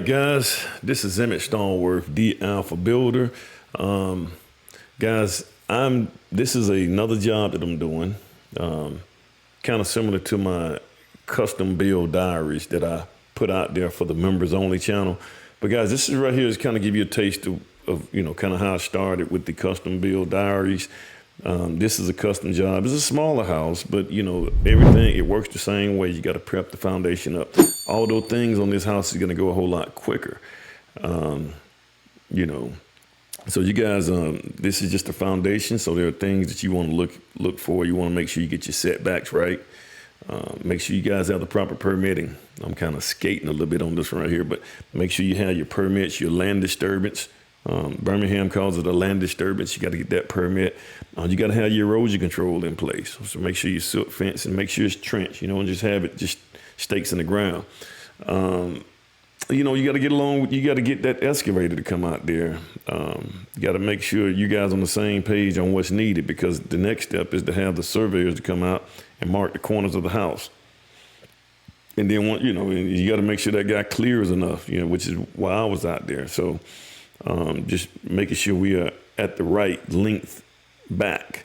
right, guys, this is Emmett Stallworth, the Alpha Builder. Guys, this is another job that I'm doing, kind of similar to my custom build diaries that I put out there for the members only channel. But guys, this is right here is kind of give you a taste of kind of how I started with the custom build diaries. This is a custom job. It's a smaller house, but everything, it works the same way. You got to prep the foundation up. All those things on this house is going to go a whole lot quicker. you know, so you guys, this is just the foundation. So there are things that you want to look for. You want to make sure you get your setbacks right. Make sure you guys have the proper permitting. I'm kind of skating a little bit on this one right here, but make sure you have your permits, your land disturbance. Birmingham calls it a land disturbance. You got to get that permit. You got to have your erosion control in place. So make sure you silt fence and make sure it's trench. And just have it just stakes in the ground. You got to get along. You got to get that excavator to come out there. You got to make sure you guys on the same page on what's needed, because the next step is to have the surveyors to come out and mark the corners of the house. And then you got to make sure that guy clears enough, which is why I was out there. So just making sure we are at the right length back.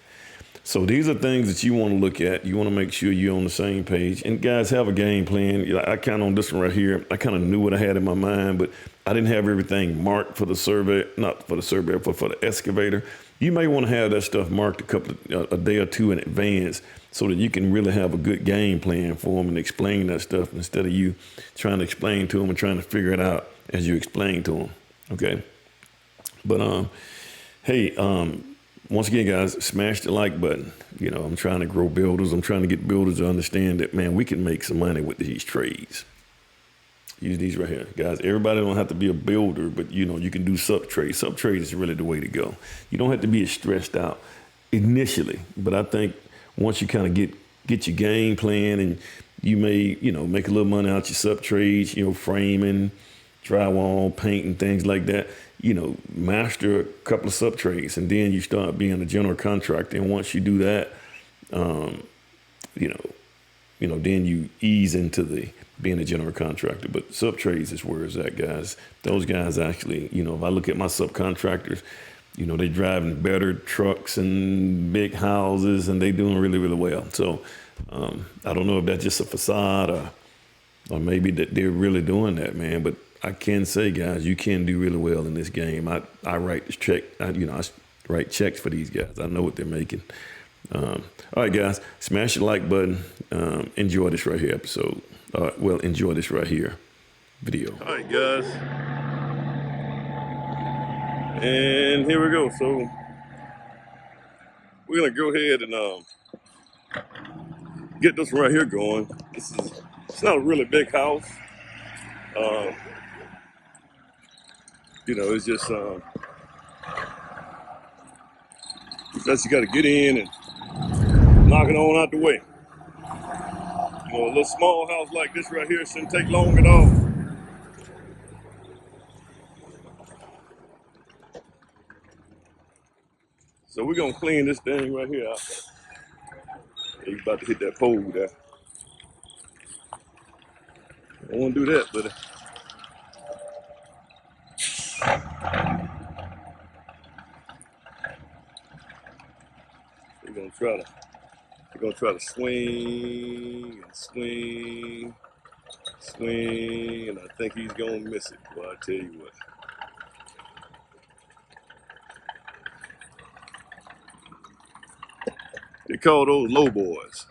So these are things that you want to look at. You want to make sure you're on the same page. And guys, have a game plan. I kind of on this one right here, I kind of knew what I had in my mind, but I didn't have everything marked for the survey, not for the survey, but for the excavator. You may want to have that stuff marked a day or two in advance, so that you can really have a good game plan for them and explain that stuff, instead of you trying to explain to them and trying to figure it out as you explain to them. Okay. But hey, once again, guys, smash the like button. I'm trying to grow builders. I'm trying to get builders to understand that, man, we can make some money with these trades. Use these right here. Guys, everybody don't have to be a builder, but, you can do sub-trade. Sub-trade is really the way to go. You don't have to be as stressed out initially, but I think once you kind of get your game plan, and you may, make a little money out your sub-trades, framing, drywall, paint, and things like that. Master a couple of sub-trades, and then you start being a general contractor. And once you do that, then you ease into being a general contractor. But sub-trades is where it's at, guys. Those guys actually, if I look at my subcontractors, they driving better trucks and big houses, and they doing really, really well. So I don't know if that's just a facade, or maybe that they're really doing that, man. But I can say, guys, you can do really well in this game. I write this check. I write checks for these guys. I know what they're making. All right, guys, smash the like button. Enjoy this right here episode. Enjoy this right here video. All right, guys, and here we go. So we're gonna go ahead and get this right here going. It's not a really big house. It's just that you got to get in and knock it on out the way. A little small house like this right here shouldn't take long at all. So we're gonna clean this thing right here out. He's about to hit that pole there. I don't want to do that, but we're gonna try to swing and swing, and I think he's gonna miss it. Well, I tell you what. They call those low boys.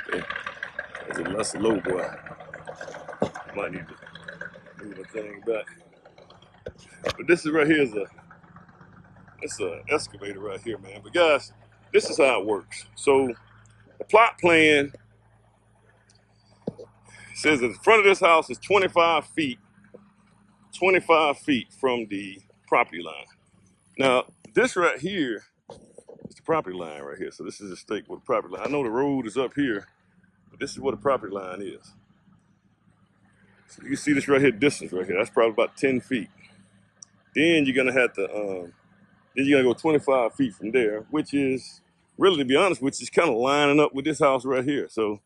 Okay. That's a low boy. I might need to move the thing back. But this is right here it's an excavator right here, man. But guys, this is how it works. So the plot plan says that the front of this house is 25 feet from the property line. Now, this right here is the property line right here. So this is a stake with the property line. I know the road is up here, but this is what the property line is. So you see this right here, distance right here. That's probably about 10 feet. Then you're gonna have to, then you're gonna go 25 feet from there, which is really, to be honest, which is kind of lining up with this house right here. So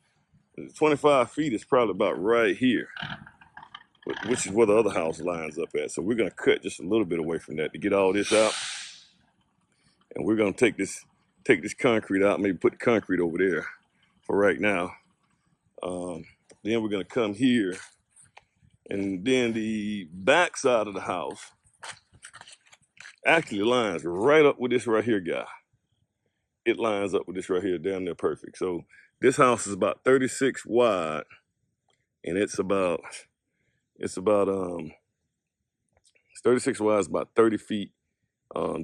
25 feet is probably about right here. which is where the other house lines up at. So we're gonna cut just a little bit away from that to get all this out, and we're gonna take this concrete out, maybe put the concrete over there for right now. Then we're gonna come here, and then the back side of the house actually lines right up with this right here, guy. It lines up with this right here, damn near perfect. So this house is about 36 wide, and it's 36 wide, it's about 30 feet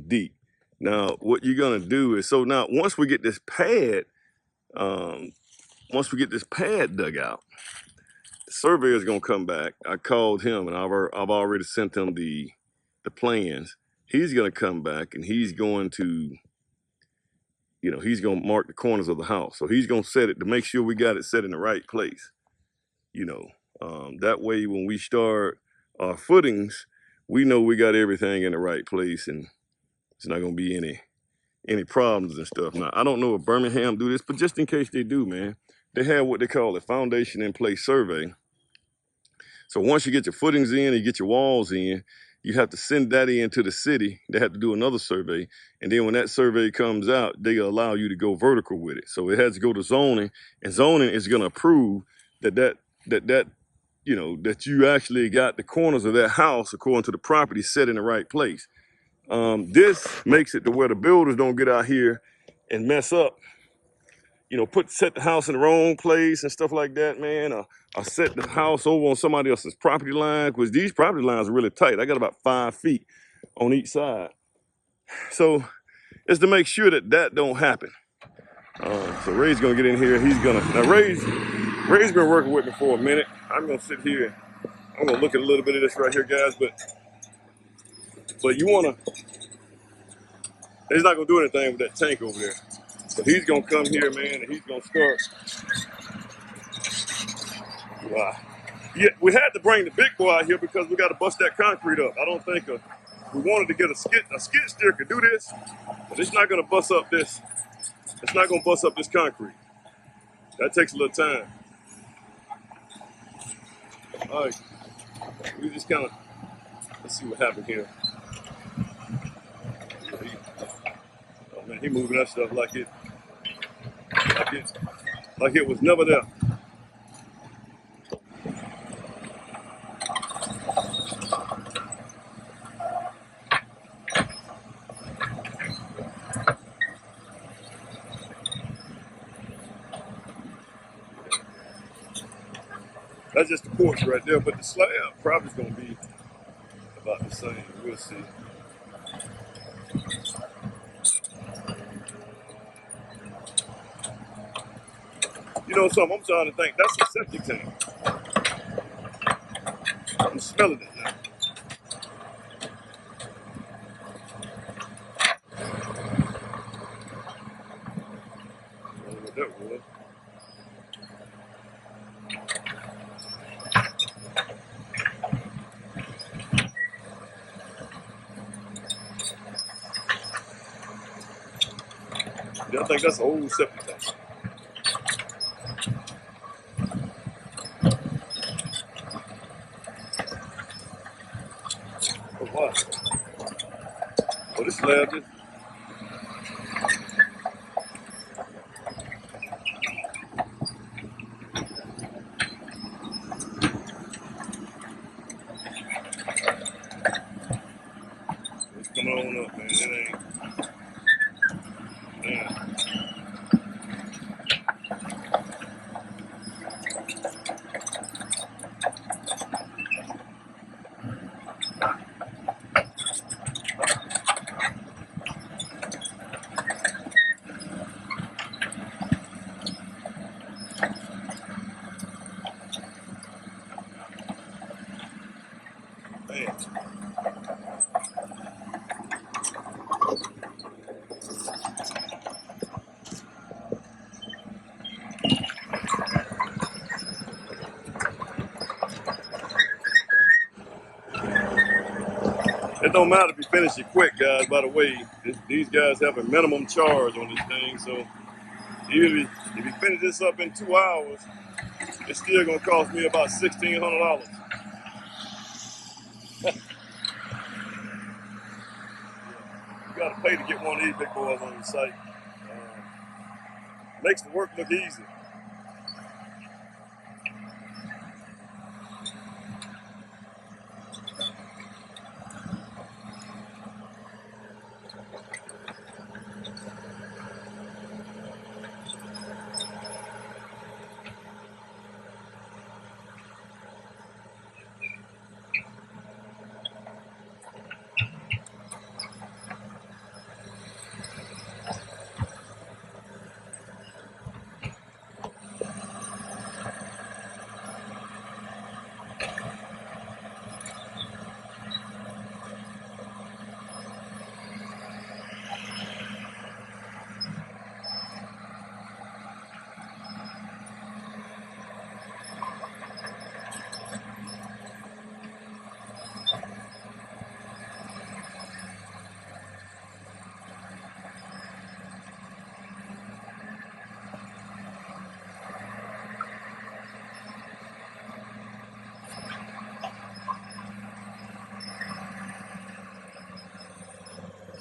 deep. Now, what you're gonna do is, so now once we get this pad dug out, the surveyor's gonna come back. I called him, and I've already sent him the plans. He's gonna come back, and he's going to, he's gonna mark the corners of the house. So he's gonna set it to make sure we got it set in the right place. That way when we start our footings, we know we got everything in the right place, and it's not gonna be any problems and stuff. Now, I don't know if Birmingham do this, but just in case they do, man, they have what they call a foundation in place survey. So once you get your footings in and you get your walls in, you have to send that in to the city. They have to do another survey. And then when that survey comes out, they allow you to go vertical with it. So it has to go to zoning, and zoning is gonna approve that you actually got the corners of that house, according to the property, set in the right place. This makes it to where the builders don't get out here and mess up, set the house in the wrong place and stuff like that, man. Or set the house over on somebody else's property line, because these property lines are really tight. I got about 5 feet on each side. So it's to make sure that don't happen. So Ray's gonna get in here. Now Ray's been working with me for a minute. I'm gonna sit here. I'm gonna look at a little bit of this right here, guys, but he's not gonna do anything with that tank over there. So he's gonna come here, man, and he's gonna start. Yeah, we had to bring the big boy out here because we got to bust that concrete up. I don't think we wanted to get a skid steer could do this, but it's not gonna bust up this. It's not gonna bust up this concrete. That takes a little time. All right, we just kind of, let's see what happened here. Oh man, he moving that stuff like it was never there. That's just the porch right there, but the slab probably is going to be about the same. We'll see. You know something? I'm starting to think that's a septic tank. I'm smelling it now. I don't know what that was. Yeah, I think that's an old septic tank. Oh, wow. Oh, this slab is. It's coming on up, man. It ain't. Man. Man. It don't matter if you finish it quick, guys. By the way, these guys have a minimum charge on this thing, so even if you finish this up in 2 hours, it's still gonna cost me about $1,600. You got to pay to get one of these big boys on your site. Makes the work look easy.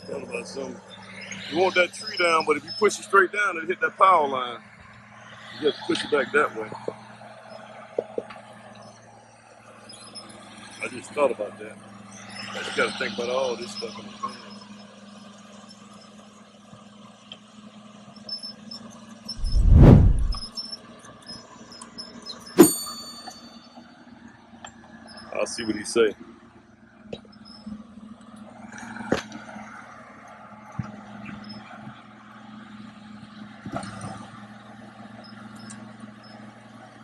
About something. You want that tree down, but if you push it straight down, it'll hit that power line. You have to push it back that way. I just thought about that. I just got to think about all this stuff in advance. I'll see what he say.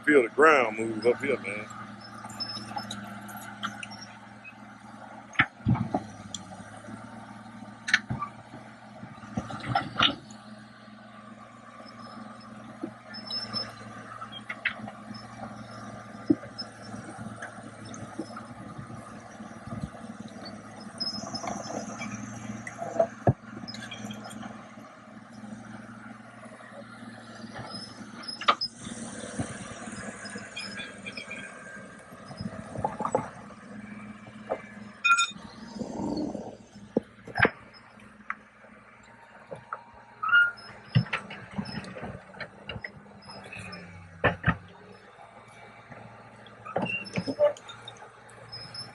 Feel the ground move up here, man.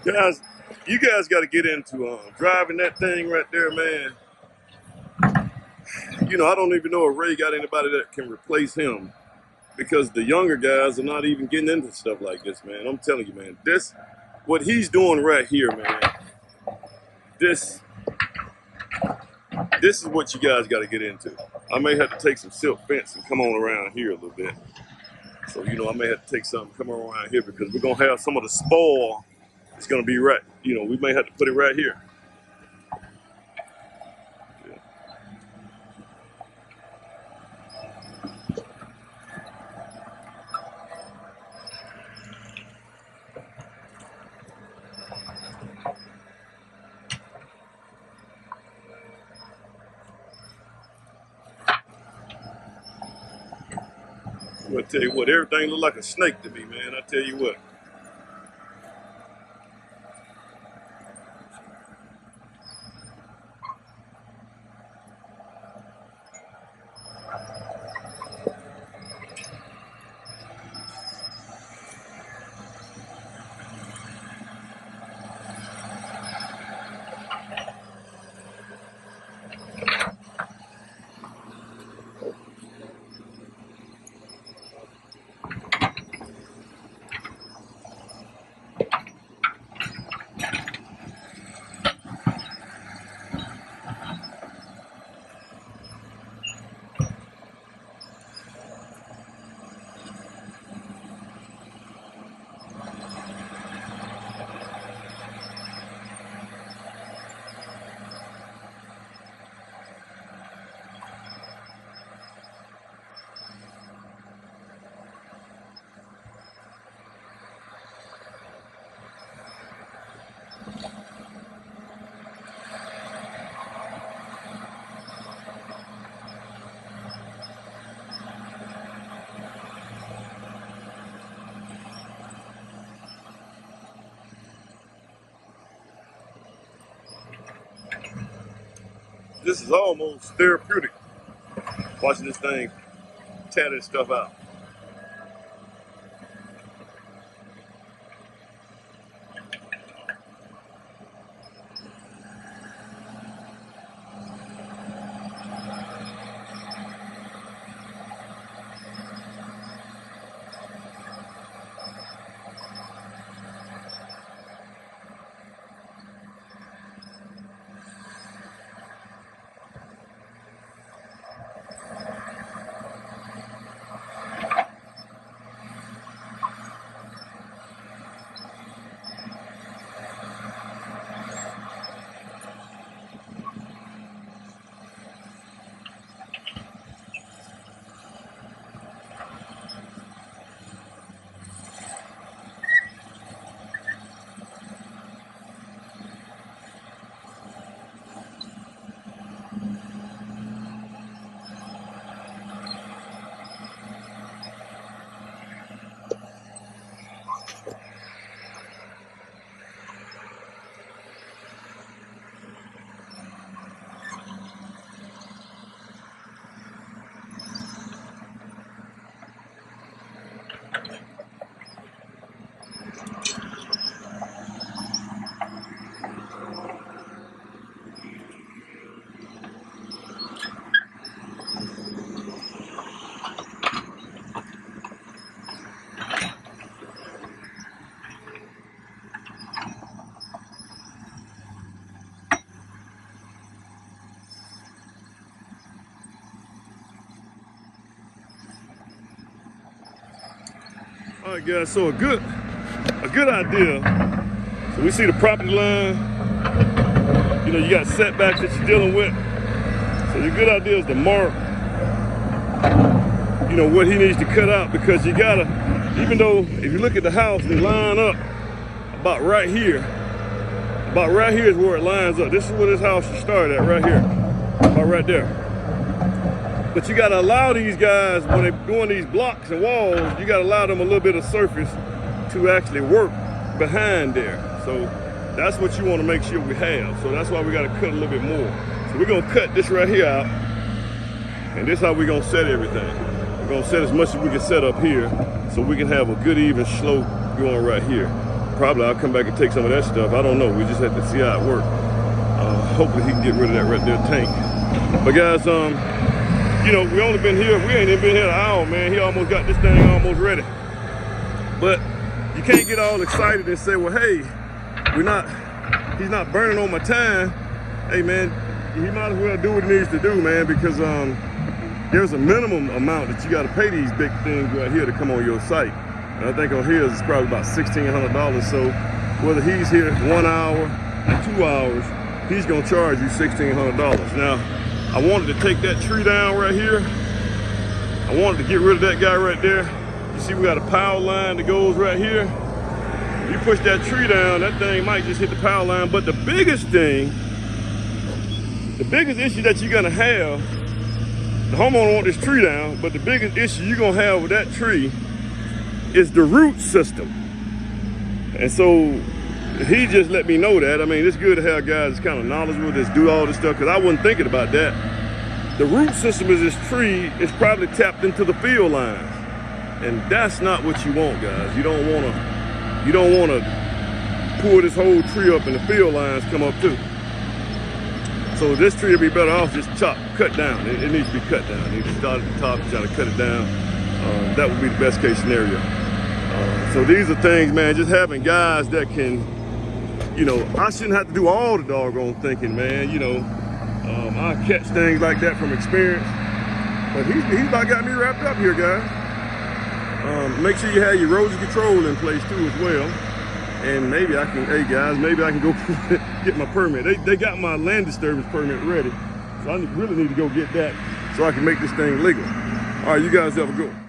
Guys, you guys got to get into driving that thing right there, man. You know, I don't even know if Ray got anybody that can replace him, because the younger guys are not even getting into stuff like this, man. I'm telling you, man, what he's doing right here, man, this is what you guys got to get into. I may have to take some silk fence and come on around here a little bit. So, you know, I may have to take something, come around here, because we're going to have some of the spoil. It's going to be right, you know, we may have to put it right here. I'm going to tell you what, everything look like a snake to me, man. I tell you what. This is almost therapeutic, watching this thing tear this stuff out. All right, guys, so a good idea. So we see the property line. You know, you got setbacks that you're dealing with. So the good idea is to mark, you know, what he needs to cut out, because you gotta, even though if you look at the house, they line up about right here. About right here is where it lines up. This is where this house should start at, right here, about right there. But you gotta allow these guys, when they're doing these blocks and walls, you gotta allow them a little bit of surface to actually work behind there. So that's what you wanna make sure we have. So that's why we gotta cut a little bit more. So we're gonna cut this right here out, and this is how we're gonna set everything. We're gonna set as much as we can set up here, so we can have a good even slope going right here. Probably I'll come back and take some of that stuff. I don't know, we just have to see how it works. Hopefully he can get rid of that right there tank. But guys, you know, we only been here, we ain't even been here an hour, man. He almost got this thing almost ready. But you can't get all excited and say, well, hey, he's not burning on my time. Hey man, he might as well do what he needs to do, man, because there's a minimum amount that you gotta pay these big things right here to come on your site. And I think on his it's probably about $1,600. So whether he's here 1 hour or 2 hours, he's gonna charge you $1,600. Now, I wanted to take that tree down right here. I wanted to get rid of that guy right there. You see we got a power line that goes right here. You push that tree down, that thing might just hit the power line. But the biggest thing, the biggest issue that you're gonna have, the homeowner wants this tree down, but the biggest issue you're gonna have with that tree is the root system. And so he just let me know that. I mean, it's good to have guys that's kind of knowledgeable, that's do all this stuff, because I wasn't thinking about that. The root system of this tree is probably tapped into the field lines. And that's not what you want, guys. You don't wanna pull this whole tree up and the field lines come up too. So this tree would be better off just cut down. It needs to be cut down. You need to start at the top and try to cut it down. That would be the best case scenario. So these are things, man, just having guys that can, you know, I shouldn't have to do all the doggone thinking, man. You know, I catch things like that from experience. But he's about got me wrapped up here, guys. Make sure you have your erosion control in place too as well. And maybe I can, hey guys, maybe I can go get my permit. They got my land disturbance permit ready. So I really need to go get that so I can make this thing legal. All right, you guys have a good one.